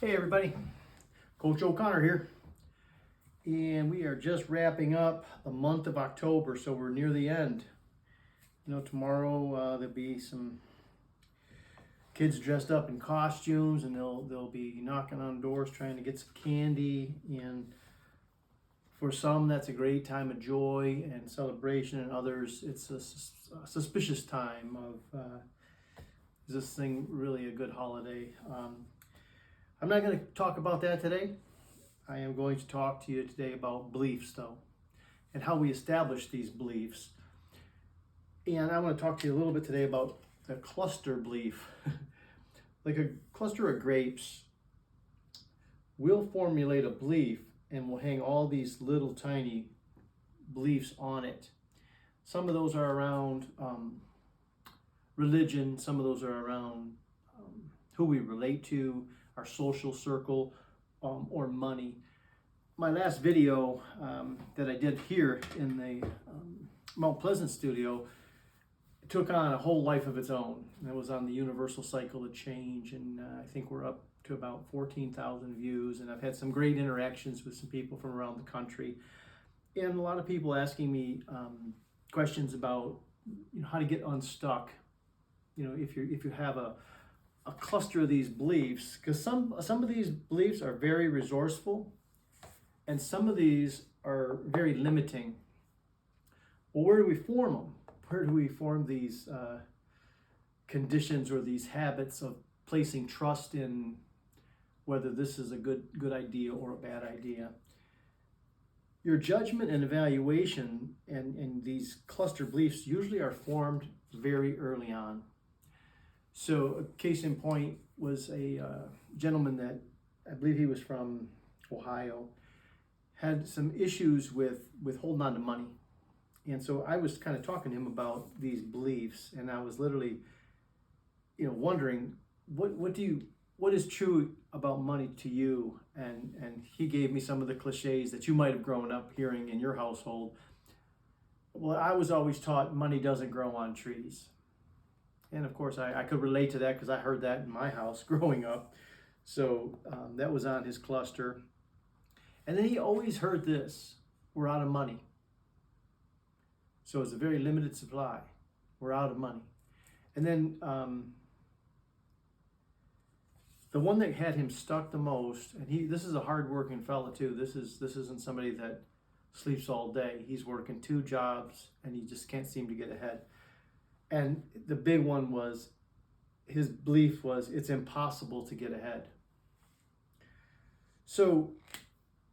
Hey everybody, Coach O'Connor here, and we are just wrapping up the month of October, so we're near the end. You know, tomorrow there'll be some kids dressed up in costumes, and they'll be knocking on doors trying to get some candy. And for some, that's a great time of joy and celebration, and others, it's a suspicious time of is this thing really a good holiday? I'm not going to talk about that today. I am going to talk to you today about beliefs, though, and how we establish these beliefs. And I want to talk to you a little bit today about the cluster belief. Like a cluster of grapes, we'll formulate a belief and we'll hang all these little tiny beliefs on it. Some of those are around religion, some of those are around who we relate to, our social circle, or money. My last video that I did here in the Mount Pleasant studio took on a whole life of its own. That was on the universal cycle of change, and I think we're up to about 14,000 views, and I've had some great interactions with some people from around the country, and a lot of people asking me questions about how to get unstuck. If you have a cluster of these beliefs, because some of these beliefs are very resourceful and some of these are very limiting. Well, where do we form them? Where do we form these conditions or these habits of placing trust in whether this is a good idea or a bad idea? Your judgment and evaluation and these cluster beliefs usually are formed very early on. So a case in point was a gentleman that I believe he was from Ohio, had some issues with holding on to money. And so I was kind of talking to him about these beliefs, and I was literally, wondering what is true about money to you? And he gave me some of the cliches that you might have grown up hearing in your household. Well, I was always taught money doesn't grow on trees. And of course, I could relate to that because I heard that in my house growing up. So that was on his cluster. And then he always heard this: we're out of money. So it's a very limited supply. We're out of money. And then the one that had him stuck the most, and this is a hard-working fella too. This isn't somebody that sleeps all day. He's working 2 jobs, and he just can't seem to get ahead. And the big one was, his belief was, it's impossible to get ahead. So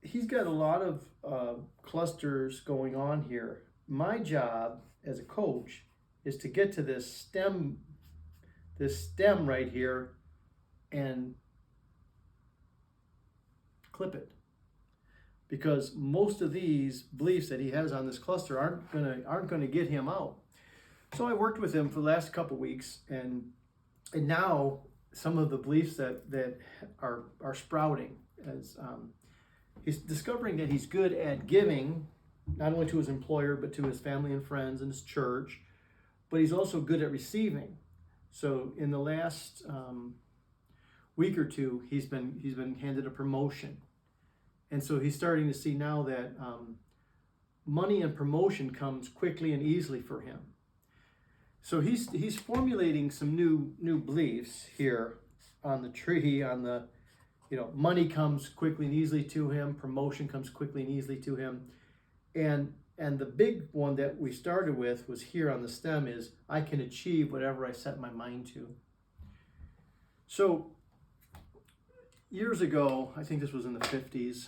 he's got a lot of clusters going on here. My job as a coach is to get to this stem right here and clip it. Because most of these beliefs that he has on this cluster aren't gonna get him out. So I worked with him for the last couple of weeks, and now some of the beliefs that are sprouting as he's discovering that he's good at giving, not only to his employer but to his family and friends and his church, but he's also good at receiving. So in the last week or two, he's been handed a promotion, and so he's starting to see now that money and promotion comes quickly and easily for him. So he's formulating some new beliefs here on the tree, on the, money comes quickly and easily to him, promotion comes quickly and easily to him. And the big one that we started with was here on the stem is, I can achieve whatever I set my mind to. So years ago, I think this was in the 50s,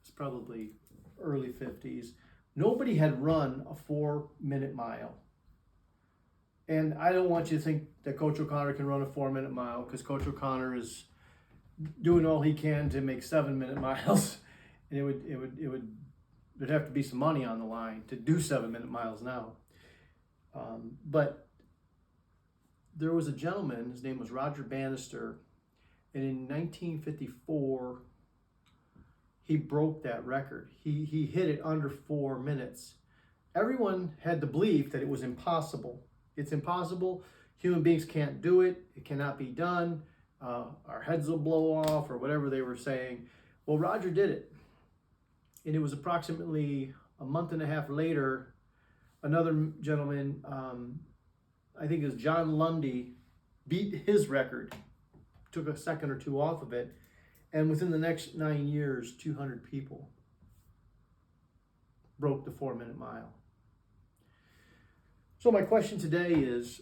it's probably early 50s, nobody had run a 4-minute mile. And I don't want you to think that Coach O'Connor can run a 4-minute mile, because Coach O'Connor is doing all he can to make 7-minute miles, and there'd have to be some money on the line to do 7-minute miles now. But there was a gentleman, his name was Roger Bannister, and in 1954 he broke that record. He hit it under 4 minutes. Everyone had the belief that it was impossible. It's impossible. Human beings can't do it. It cannot be done. our heads will blow off, or whatever they were saying. Well, Roger did it. And it was approximately a month and a half later, another gentleman, I think it was John Lundy, beat his record, took a second or two off of it, and within the next 9 years, 200 people broke the 4-minute mile. So my question today is,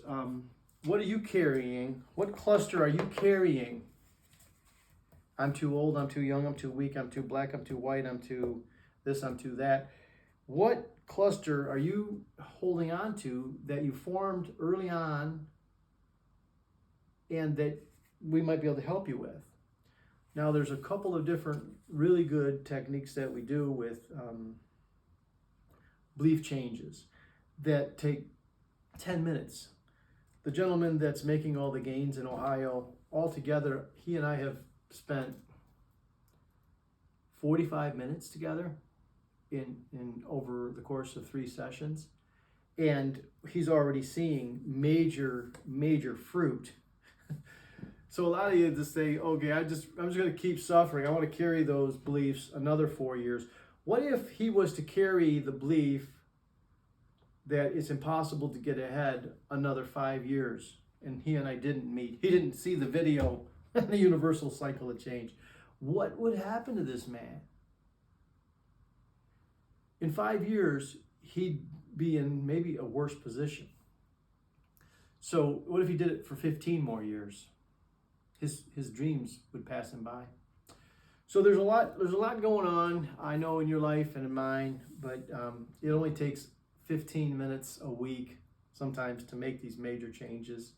what are you carrying? What cluster are you carrying? I'm too old, I'm too young, I'm too weak, I'm too black, I'm too white, I'm too this, I'm too that. What cluster are you holding on to that you formed early on and that we might be able to help you with? Now, there's a couple of different really good techniques that we do with belief changes that take 10 minutes. The gentleman that's making all the gains in Ohio, altogether, he and I have spent 45 minutes together in over the course of 3 sessions, and he's already seeing major fruit. So a lot of you just say, okay, I'm just going to keep suffering. I want to carry those beliefs another 4 years. What if he was to carry the belief that it's impossible to get ahead another 5 years, and he and I didn't meet? He didn't see the video, the universal cycle of change. What would happen to this man? In 5 years, he'd be in maybe a worse position. So what if he did it for 15 more years? His dreams would pass him by. So there's a lot going on, I know, in your life and in mine, but it only takes 15 minutes a week sometimes to make these major changes.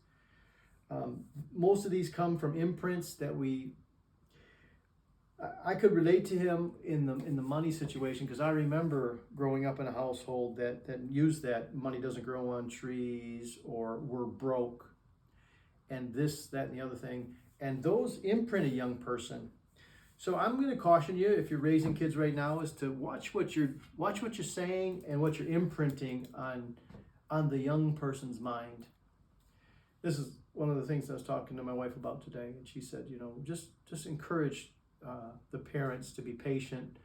Most of these come from imprints that I could relate to him in the money situation, because I remember growing up in a household that used that money doesn't grow on trees, or we're broke, and this, that, and the other thing. And those imprint a young person. So I'm going to caution you, if you're raising kids right now, is to watch what you're saying and what you're imprinting on the young person's mind. This is one of the things I was talking to my wife about today, and she said, just encourage the parents to be patient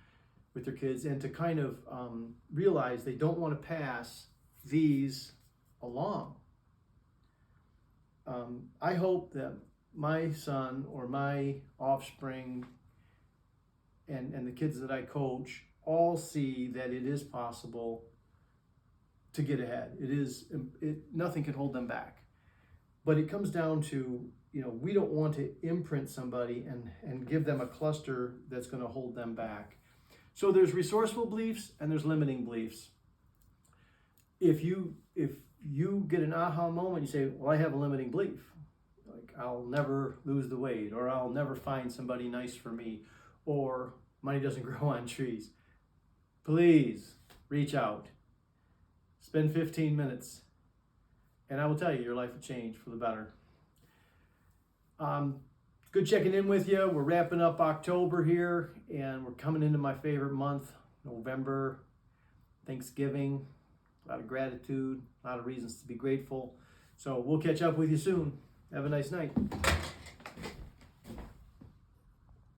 with their kids and to kind of realize they don't want to pass these along. I hope that my son or my offspring and the kids that I coach all see that it is possible to get ahead. Nothing can hold them back. But it comes down to, we don't want to imprint somebody and give them a cluster that's going to hold them back. So there's resourceful beliefs and there's limiting beliefs. If you get an aha moment, you say, well, I have a limiting belief. Like, I'll never lose the weight, or I'll never find somebody nice for me, or money doesn't grow on trees. Please reach out. Spend 15 minutes. And I will tell you, your life will change for the better. Good checking in with you. We're wrapping up October here, and we're coming into my favorite month, November, Thanksgiving. A lot of gratitude, a lot of reasons to be grateful. So we'll catch up with you soon. Have a nice night.